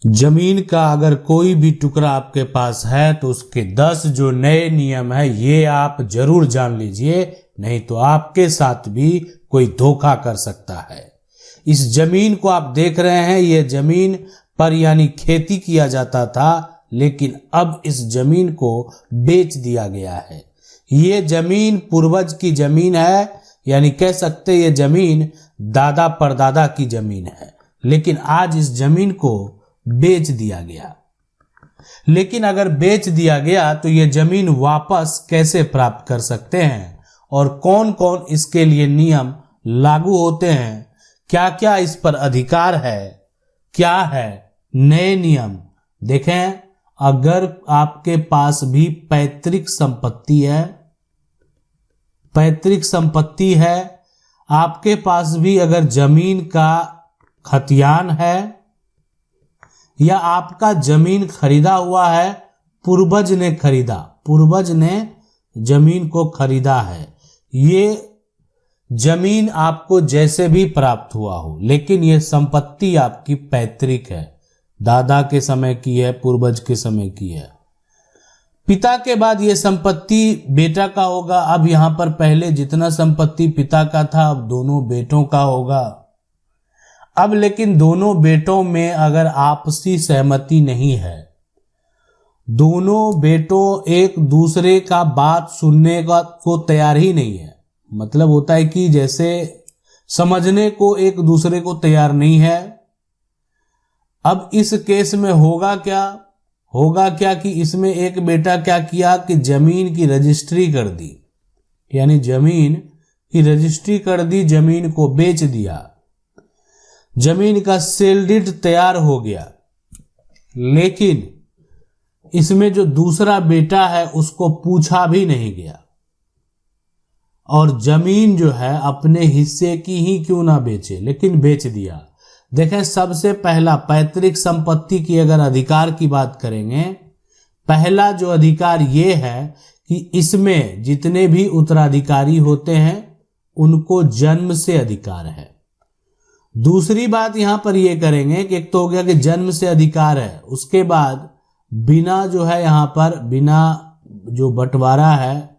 जमीन का अगर कोई भी टुकड़ा आपके पास है तो उसके 10 जो नए नियम है ये आप जरूर जान लीजिए, नहीं तो आपके साथ भी कोई धोखा कर सकता है। इस जमीन को आप देख रहे हैं, ये जमीन पर यानी खेती किया जाता था, लेकिन अब इस जमीन को बेच दिया गया है। ये जमीन पूर्वज की जमीन है, यानी कह सकते ये जमीन दादा परदादा की जमीन है, लेकिन आज इस जमीन को बेच दिया गया। लेकिन अगर बेच दिया गया तो ये जमीन वापस कैसे प्राप्त कर सकते हैं और कौन कौन इसके लिए नियम लागू होते हैं, क्या क्या इस पर अधिकार है, क्या है नए नियम। देखें, अगर आपके पास भी पैतृक संपत्ति है, आपके पास भी अगर जमीन का खतियान है या आपका जमीन खरीदा हुआ है, पूर्वज ने जमीन को खरीदा है, ये जमीन आपको जैसे भी प्राप्त हुआ हो, लेकिन ये संपत्ति आपकी पैतृक है, दादा के समय की है, पूर्वज के समय की है। पिता के बाद ये संपत्ति बेटा का होगा। अब यहां पर पहले जितना संपत्ति पिता का था अब दोनों बेटों का होगा। अब लेकिन दोनों बेटों में अगर आपसी सहमति नहीं है, दोनों बेटों एक दूसरे का बात सुनने को तैयार ही नहीं है, मतलब होता है कि जैसे समझने को एक दूसरे को तैयार नहीं है। अब इस केस में होगा क्या कि इसमें एक बेटा क्या किया कि जमीन की रजिस्ट्री कर दी, यानी जमीन की रजिस्ट्री कर दी, जमीन को बेच दिया, जमीन का सेल डीड तैयार हो गया। लेकिन इसमें जो दूसरा बेटा है उसको पूछा भी नहीं गया और जमीन जो है अपने हिस्से की ही क्यों ना बेचे, लेकिन बेच दिया। देखें, सबसे पहला पैतृक संपत्ति की अगर अधिकार की बात करेंगे, पहला जो अधिकार ये है कि इसमें जितने भी उत्तराधिकारी होते हैं उनको जन्म से अधिकार है। दूसरी बात यहां पर ये करेंगे कि एक तो हो गया कि जन्म से अधिकार है, उसके बाद बिना जो है यहां पर बिना जो बंटवारा है,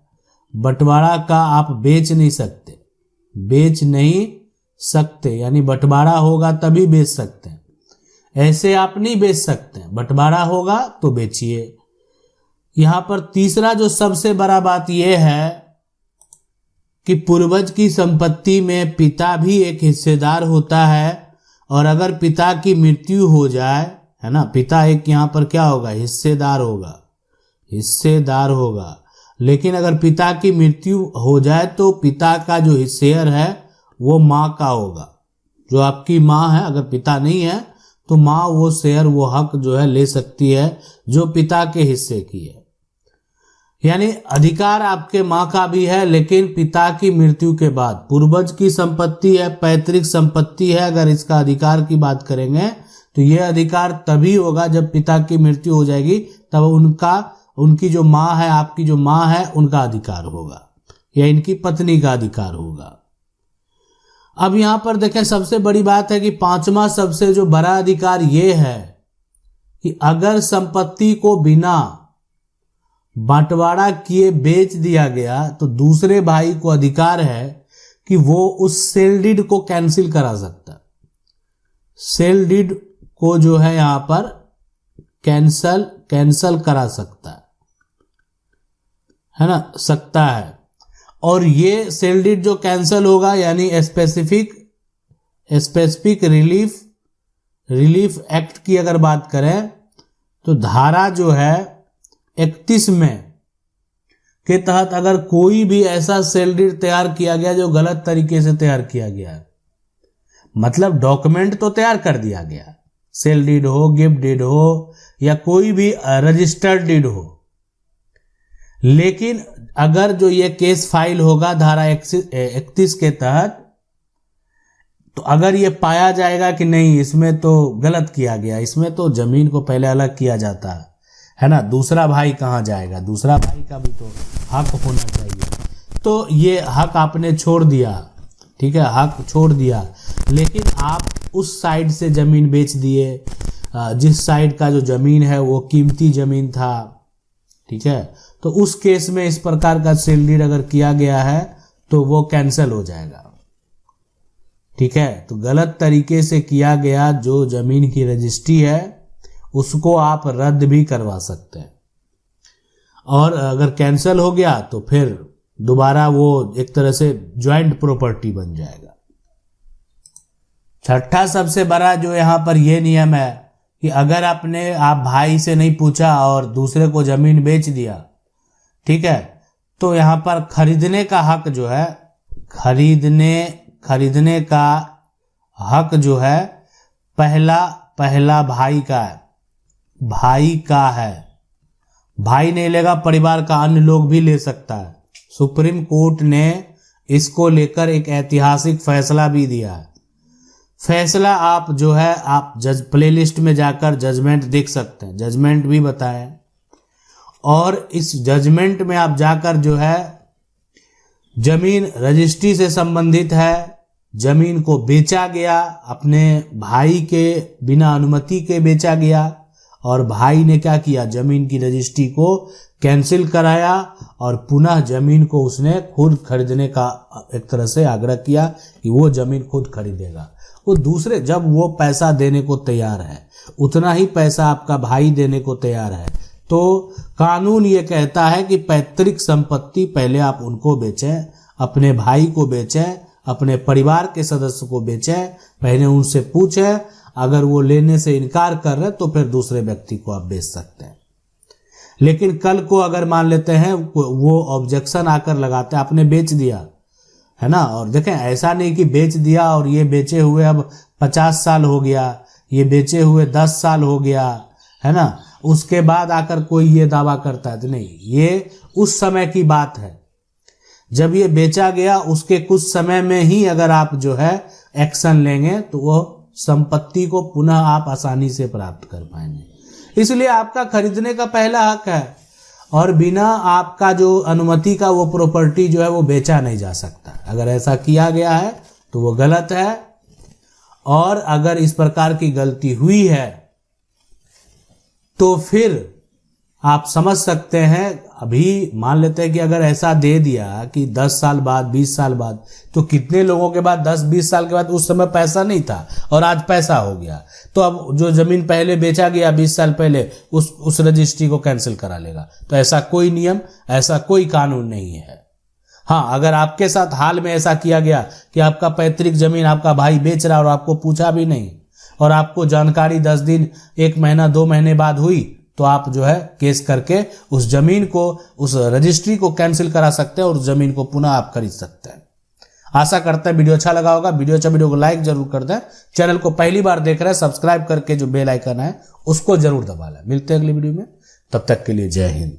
बंटवारा का आप बेच नहीं सकते, यानी बंटवारा होगा तभी बेच सकते हैं, ऐसे आप नहीं बेच सकते, बंटवारा होगा तो बेचिए। यहां पर तीसरा जो सबसे बड़ा बात यह है कि पूर्वज की संपत्ति में पिता भी एक हिस्सेदार होता है, और अगर पिता की मृत्यु हो जाए, है ना, पिता एक यहां पर क्या होगा, हिस्सेदार होगा। लेकिन अगर पिता की मृत्यु हो जाए तो पिता का जो हिस्सेदार है वो माँ का होगा, जो आपकी माँ है। अगर पिता नहीं है तो माँ वो शेयर, वो हक जो है ले सकती है जो पिता के हिस्से की है, यानी अधिकार आपके माँ का भी है। लेकिन पिता की मृत्यु के बाद पूर्वज की संपत्ति है, पैतृक संपत्ति है, अगर इसका अधिकार की बात करेंगे तो यह अधिकार तभी होगा जब पिता की मृत्यु हो जाएगी, तब उनकी जो माँ है, आपकी जो माँ है, उनका अधिकार होगा या इनकी पत्नी का अधिकार होगा। अब यहां पर देखें, सबसे बड़ी बात है कि पांचवा सबसे जो बड़ा अधिकार यह है कि अगर संपत्ति को बिना बंटवारा किए बेच दिया गया तो दूसरे भाई को अधिकार है कि वो उस सेल डीड को कैंसिल करा सकता है। सेल डीड को जो है यहां पर कैंसल करा सकता है। और ये सेल डीड जो कैंसिल होगा, यानी स्पेसिफिक रिलीफ एक्ट की अगर बात करें तो धारा जो है 31 में के तहत अगर कोई भी ऐसा सेल डीड तैयार किया गया जो गलत तरीके से तैयार किया गया है, मतलब डॉक्यूमेंट तो तैयार कर दिया गया, सेल डीड हो, गिफ्ट डीड हो या कोई भी रजिस्टर्ड डीड हो, लेकिन अगर जो ये केस फाइल होगा धारा 31 के तहत, तो अगर ये पाया जाएगा कि नहीं इसमें तो गलत किया गया, इसमें तो जमीन को पहले अलग किया जाता है ना, दूसरा भाई कहाँ जाएगा, दूसरा भाई का भी तो हक होना चाहिए, तो ये हक आपने छोड़ दिया, ठीक है, हक छोड़ दिया, लेकिन आप उस साइड से जमीन बेच दिए, जिस साइड का जो जमीन है वो कीमती जमीन था, ठीक है, तो उस केस में इस प्रकार का सेल डीड अगर किया गया है तो वो कैंसिल हो जाएगा, ठीक है। तो गलत तरीके से किया गया जो जमीन की रजिस्ट्री है उसको आप रद्द भी करवा सकते हैं, और अगर कैंसिल हो गया तो फिर दोबारा वो एक तरह से ज्वाइंट प्रॉपर्टी बन जाएगा। छठा सबसे बड़ा जो यहां पर यह नियम है कि अगर आप भाई से नहीं पूछा और दूसरे को जमीन बेच दिया, ठीक है, तो यहां पर खरीदने का हक जो है, खरीदने का हक जो है पहला भाई का है, भाई नहीं लेगा, परिवार का अन्य लोग भी ले सकता है। सुप्रीम कोर्ट ने इसको लेकर एक ऐतिहासिक फैसला भी दिया है। फैसला आप जो है आप प्लेलिस्ट में जाकर जजमेंट देख सकते हैं, जजमेंट भी बताएं, और इस जजमेंट में आप जाकर जो है जमीन रजिस्ट्री से संबंधित है, जमीन को बेचा गया, अपने भाई के बिना अनुमति के बेचा गया, और भाई ने क्या किया, जमीन की रजिस्ट्री को कैंसिल कराया और पुनः जमीन को उसने खुद खरीदने का एक तरह से आग्रह किया कि वो जमीन खुद खरीदेगा। वो दूसरे जब वो पैसा देने को तैयार है, उतना ही पैसा आपका भाई देने को तैयार है, तो कानून ये कहता है कि पैतृक संपत्ति पहले आप उनको बेचें, अपने भाई को बेचें, अपने परिवार के सदस्य को बेचें, पहले उनसे पूछें, अगर वो लेने से इनकार कर रहे तो फिर दूसरे व्यक्ति को आप बेच सकते हैं। लेकिन कल को अगर मान लेते हैं वो ऑब्जेक्शन आकर लगाते हैं, आपने बेच दिया है ना, और देखें ऐसा नहीं कि बेच दिया और ये बेचे हुए अब 50 साल हो गया, ये बेचे हुए 10 साल हो गया है ना, उसके बाद आकर कोई ये दावा करता है, तो नहीं, ये उस समय की बात है जब ये बेचा गया, उसके कुछ समय में ही अगर आप जो है एक्शन लेंगे तो वो संपत्ति को पुनः आप आसानी से प्राप्त कर पाएंगे। इसलिए आपका खरीदने का पहला हक है, और बिना आपका जो अनुमति का वो प्रॉपर्टी जो है वो बेचा नहीं जा सकता। अगर ऐसा किया गया है तो वो गलत है, और अगर इस प्रकार की गलती हुई है तो फिर आप समझ सकते हैं, अभी मान लेते हैं कि अगर ऐसा दे दिया कि 10 साल बाद 20 साल बाद, तो कितने लोगों के बाद 10-20 साल के बाद उस समय पैसा नहीं था और आज पैसा हो गया, तो अब जो जमीन पहले बेचा गया 20 साल पहले उस रजिस्ट्री को कैंसिल करा लेगा। तो ऐसा कोई नियम, ऐसा कोई कानून नहीं है। हाँ, अगर आपके साथ हाल में ऐसा किया गया कि आपका पैतृक जमीन आपका भाई बेच रहा और आपको पूछा भी नहीं, और आपको जानकारी 10 दिन, 1 महीना, 2 महीने बाद हुई, तो आप जो है केस करके उस जमीन को, उस रजिस्ट्री को कैंसिल करा सकते हैं और उस जमीन को पुनः आप खरीद सकते हैं। आशा करते हैं वीडियो अच्छा लगा होगा। वीडियो को लाइक जरूर कर दें। चैनल को पहली बार देख रहे हैं, सब्सक्राइब करके जो बेल आइकन है उसको जरूर दबा लें। मिलते हैं अगली वीडियो में, तब तक के लिए जय हिंद।